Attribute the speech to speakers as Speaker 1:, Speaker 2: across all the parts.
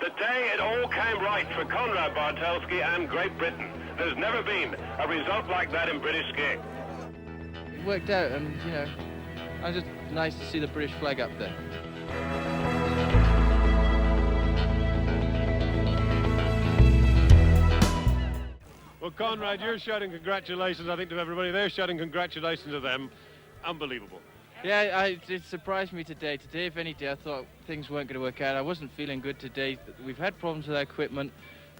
Speaker 1: Today it all came right for Konrad Bartelski and Great Britain. There's never been a result like that in British skiing.
Speaker 2: It worked out, and you know, it was just nice to see the British flag up there.
Speaker 3: Well, Konrad, you're shouting congratulations, I think, to everybody. They're shouting congratulations to them. Unbelievable.
Speaker 2: Yeah, it surprised me today. Today, if any day, I thought things weren't going to work out. I wasn't feeling good today. We've had problems with our equipment.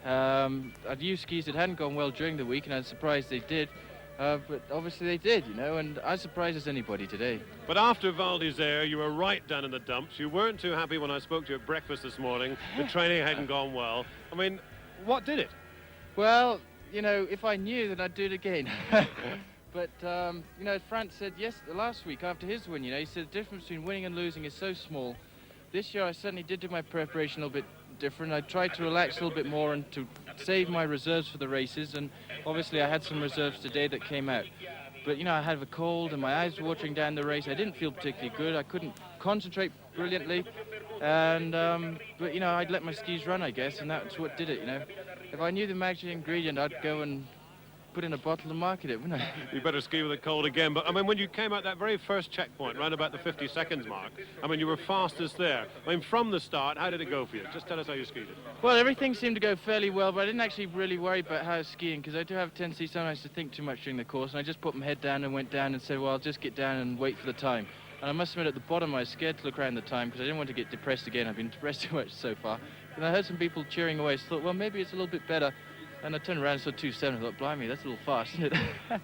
Speaker 2: I'd used skis that hadn't gone well during the week, and I was surprised they did. But obviously they did, you know, and I was surprised as anybody today.
Speaker 3: But after Val d'Isère, you were right down in the dumps. You weren't too happy when I spoke to you at breakfast this morning. The training hadn't gone well. I mean, what did it?
Speaker 2: Well, you know, if I knew, then I'd do it again. But, you know, Franz said last week after his win, you know, he said the difference between winning and losing is so small. This year I certainly did do my preparation a little bit different. I tried to relax a little bit more and to save my reserves for the races, and obviously I had some reserves today that came out. But, you know, I had a cold and my eyes were watering down the race. I didn't feel particularly good. I couldn't concentrate brilliantly. And, but, you know, I'd let my skis run, I guess, and that's what did it, you know. If I knew the magic ingredient, I'd go and put in a bottle and market it, wouldn't I?
Speaker 3: You better ski with a cold again. But, I mean, when you came out that very first checkpoint, round about the 50 seconds mark, I mean, you were fastest there. I mean, from the start, how did it go for you? Just tell us how you skied it.
Speaker 2: Well, everything seemed to go fairly well, but I didn't actually really worry about how I was skiing, because I do have a tendency sometimes to think too much during the course, and I just put my head down and went down and said, well, I'll just get down and wait for the time. And I must admit, at the bottom, I was scared to look around the time, because I didn't want to get depressed again. I've been depressed too much so far. And I heard some people cheering away, so I thought, well, maybe it's a little bit better. And I turned around and saw 2.7. I thought, blimey, that's a little fast, isn't it?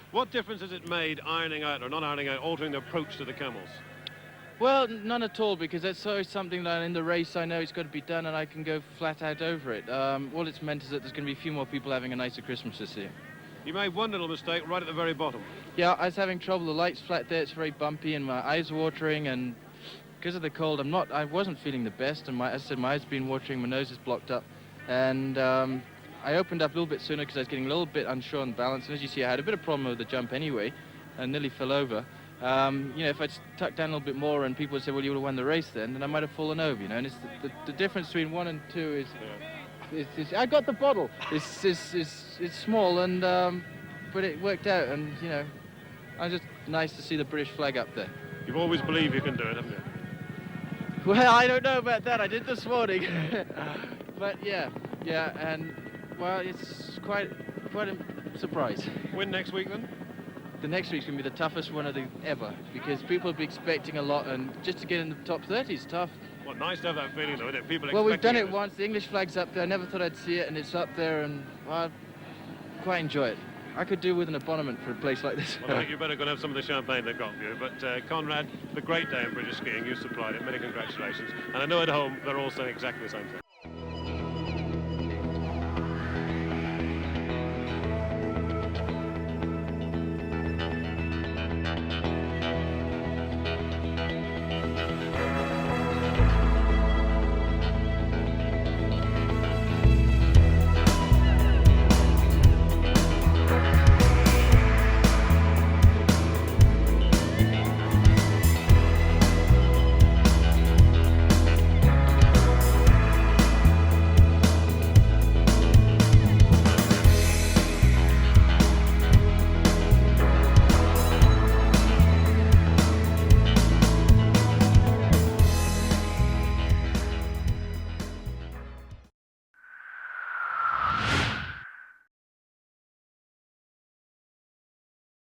Speaker 3: What difference has it made ironing out or not ironing out, altering the approach to the camels?
Speaker 2: Well, none at all, because that's always something that in the race I know it's got to be done and I can go flat out over it. All it's meant is that there's going to be a few more people having a nicer Christmas this year.
Speaker 3: You made one little mistake right at the very bottom.
Speaker 2: Yeah, I was having trouble. The light's flat there, it's very bumpy, and my eyes are watering, and because of the cold, I wasn't feeling the best, and as I said, my eyes have been watering, my nose is blocked up. And I opened up a little bit sooner because I was getting a little bit unsure on the balance. And as you see, I had a bit of problem with the jump anyway, and nearly fell over. You know, if I'd tucked down a little bit more and people would say, well, you would have won the race then I might have fallen over, you know. And it's the difference between 1 and 2 is I got the bottle. It's small, and but it worked out, and, you know, it's just nice to see the British flag up there.
Speaker 3: You've always believed you can do it, haven't you?
Speaker 2: Well, I don't know about that. I did this morning. But yeah, and well, it's quite a surprise.
Speaker 3: Win next week then?
Speaker 2: The next week's going to be the toughest one of the ever, because people will be expecting a lot, and just to get in the top 30 is tough.
Speaker 3: Well, nice to have that feeling though, isn't it? People
Speaker 2: Well, we've done
Speaker 3: expecting
Speaker 2: it once. The English flag's up there. I never thought I'd see it, and it's up there, and well, I quite enjoy it. I could do with an abonnement for a place like this.
Speaker 3: Well, I think you better go and have some of the champagne they've got for you. But Konrad, the great day in British skiing, you supplied it. Many congratulations. And I know at home they're all saying exactly the same thing.